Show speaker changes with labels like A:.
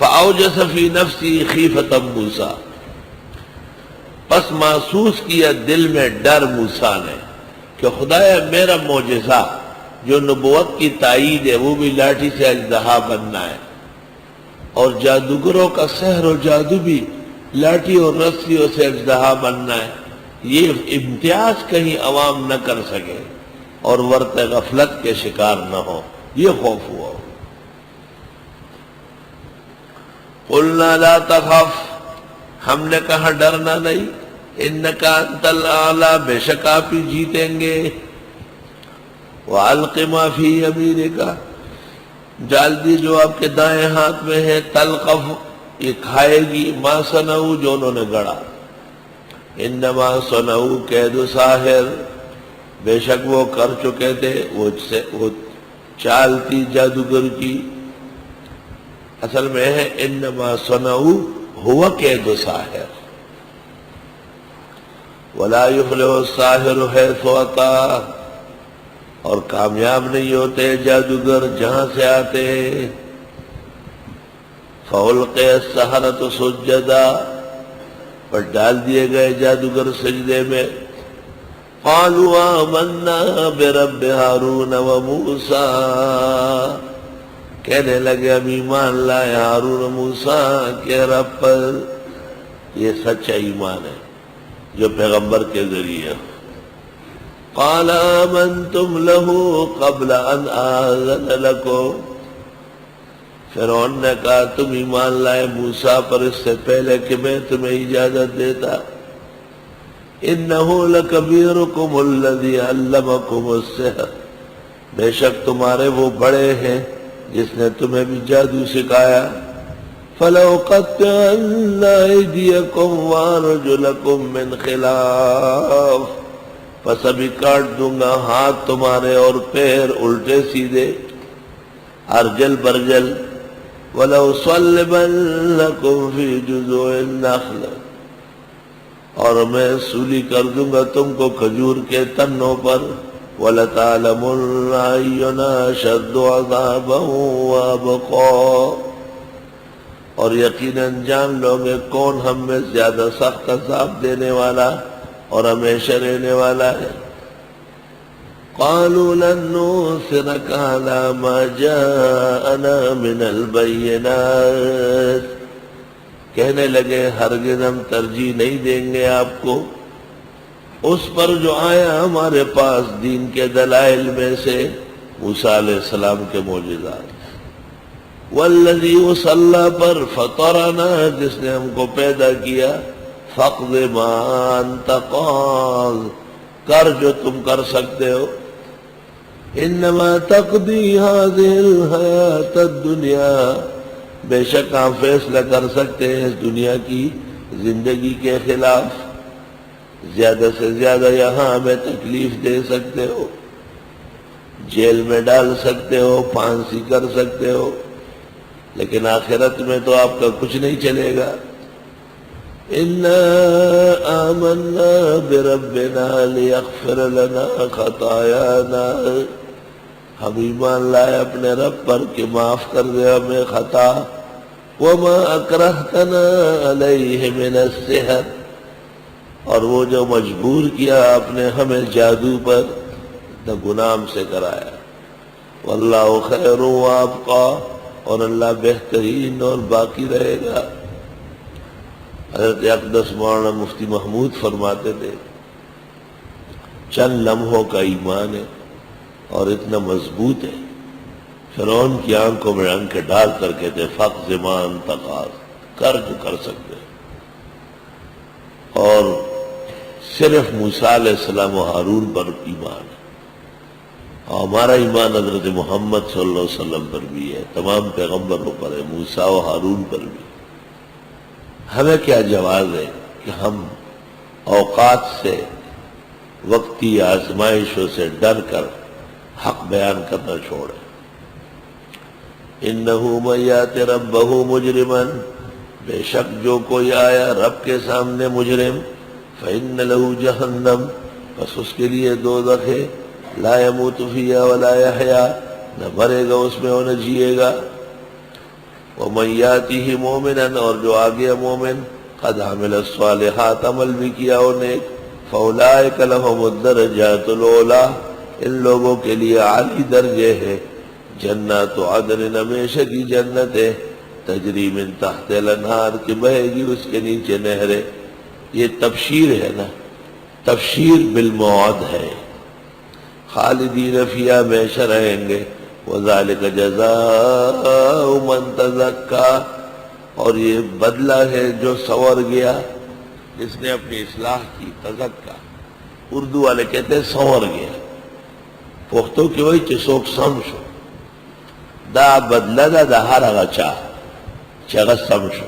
A: فاوجس فی نفسی خیفۃ موسیٰ، پس محسوس کیا دل میں ڈر موسیٰ نے کہ خدایا میرا معجزہ جو نبوت کی تائید ہے وہ بھی لاٹھی سے اژدہا بننا ہے، اور جادوگروں کا سحر و جادو بھی لاٹھی اور رسیوں سے اژدہا بننا ہے، یہ امتیاز کہیں عوام نہ کر سکے اور ورط غفلت کے شکار نہ ہو، یہ خوف ہوا۔ قلنا لا تخف، ہم نے کہا ڈرنا نہیں، انک انت الاعلی، بے شک آپ ہی جیتیں گے۔ وَأَلْقِ مَا فِي يَمِينِكَ، ڈال دی جو آپ کے دائیں ہاتھ میں ہے، تلقف، یہ کھائے گی، ما صنعوا، جو انہوں نے گڑا، انما صنعوا کید ساحر، بے شک وہ کر چکے تھے وہ چال تھی جادوگر کی، اصل میں ہے انما صنعوا ہوا کید ساحر، ولا یفلح الساحر حیث اتی، اور کامیاب نہیں ہوتے جادوگر جہاں سے آتے۔ فَأُلْقِيَ السَّحَرَةُ سُجَّدًا، پر ڈال دیے گئے جادوگر سجدے میں۔ قَالُوا آمَنَّا بِرَبِّ هَارُونَ وَمُوسَىٰ، کہنے لگے ہم ایمان لائے ہارون و موسیٰ کے رب پر، یہ سچا ایمان ہے جو پیغمبر کے ذریعے۔ قال آمنتم له قبل ان آذن لكم، فرعون نے کہا تم ایمان لائے موسیٰ پر اس سے پہلے کہ میں تمہیں اجازت دیتا۔ انه لکبیرکم الذی علمکم السحر، بے شک تمہارے وہ بڑے ہیں جس نے تمہیں بھی جادو سکھایا۔ فَلَأُقَطِّعَنَّ أَيْدِيَكُمْ وَأَرْجُلَكُمْ مِنْ خِلَافٍ، پس ابھی کاٹ دوں گا ہاتھ تمہارے اور پیر الٹے سیدھے، ارجل برجل۔ وَلَأُصَلِّبَنَّكُمْ فِي جُذُوعِ النَّخْلِ، اور میں سولی کر دوں گا تم کو کھجور کے تنوں پر۔ وَلَتَعْلَمُنَّ أَيُّنَا أَشَدُّ عَذَابًا وَأَبْقَىٰ، اور یقیناً جان لو گے کون ہم میں زیادہ سخت عذاب دینے والا اور ہمیشہ رہنے والا ہے۔ قالوا لن نؤثرك على ما جاءنا من البينات، کہنے لگے ہرگز ہم ترجیح نہیں دیں گے آپ کو اس پر جو آیا ہمارے پاس دین کے دلائل میں سے، موسیٰ علیہ السلام کے معجزات۔ والذی، اس اللہ پر، فطرنا، جس نے ہم کو پیدا کیا، فاقض ما انت قاض، کر جو تم کر سکتے ہو۔ انما تقضی هذه الحیات الدنیا، بے شک آپ فیصلہ کر سکتے ہیں اس دنیا کی زندگی کے خلاف، زیادہ سے زیادہ یہاں ہمیں تکلیف دے سکتے ہو، جیل میں ڈال سکتے ہو، پھانسی کر سکتے ہو، لیکن آخرت میں تو آپ کا کچھ نہیں چلے گا۔ اِنَّا آمَنَّا بِرَبِّنَا لِيَغْفِرَ لَنَا خَطَايَانَا، ہم ایمان لائے اپنے رب پر کہ معاف کر دے ہمیں خطا۔ وَمَا أَكْرَهْتَنَا عَلَيْهِ مِنَ السِّحْرِ، اور وہ جو مجبور کیا آپ نے ہمیں جادو پر، نہ گناہ ہم سے کرایا۔ وَاللَّهُ خَيْرٌ وَأَبْقَىٰ، اور اللہ بہترین اور باقی رہے گا۔ حضرت اقدس مولانا مفتی محمود فرماتے تھے چند لمحوں کا ایمان ہے اور اتنا مضبوط ہے، فرعون کی آنکھوں میں آنکھیں ڈال کر کہتے فقض ما انت قاض، کر جو کر سکتے، اور صرف موسیٰ علیہ السلام و ہارون پر ایمان ہے، اور ہمارا ایمان حضرت محمد صلی اللہ علیہ وسلم پر بھی ہے، تمام پیغمبروں پر ہے، موسیٰ و ہارون پر بھی۔ ہمیں کیا جواز ہے کہ ہم اوقات سے، وقتی آزمائشوں سے ڈر کر حق بیان کرنا چھوڑیں۔ انہو من یات ربہ مجرما، بے شک جو کوئی آیا رب کے سامنے مجرم، فإن لہ جہنم، بس اس کے لیے دوزخ ہے، لا يموت فیہا ولا یحیا، نہ مرے گا اس میں اور نہ جیے گا۔ وَمَن يَأْتِهِ مُؤْمِنًا، اور جو آگیا مومن، قد عمل الصالحات، عمل بھی کیا انہیں، فَأُولَٰئِكَ لَهُمُ الدَّرَجَاتُ الْعُلَىٰ، ان لوگوں کے لیے عالی درجے ہے، جنات عدن، ہمیشہ کی جنت ہے، تجری من تحت الانہار، کہ بہے گی اس کے نیچے نہریں۔ یہ تبشیر ہے نا، تبشیر بالموعد ہے، خالدین فیہا، ہمیشہ رہیں گے، وذالک جزاء من تزکیٰ، اور یہ بدلہ ہے جو سنور گیا، جس نے اپنی اصلاح کی، تزکیٰ، اردو والے کہتے ہیں سنور گیا، پختو کی وہی چسوک سمشو، دا بدلہ دا ہر اغا چاہ چگہ سمشو۔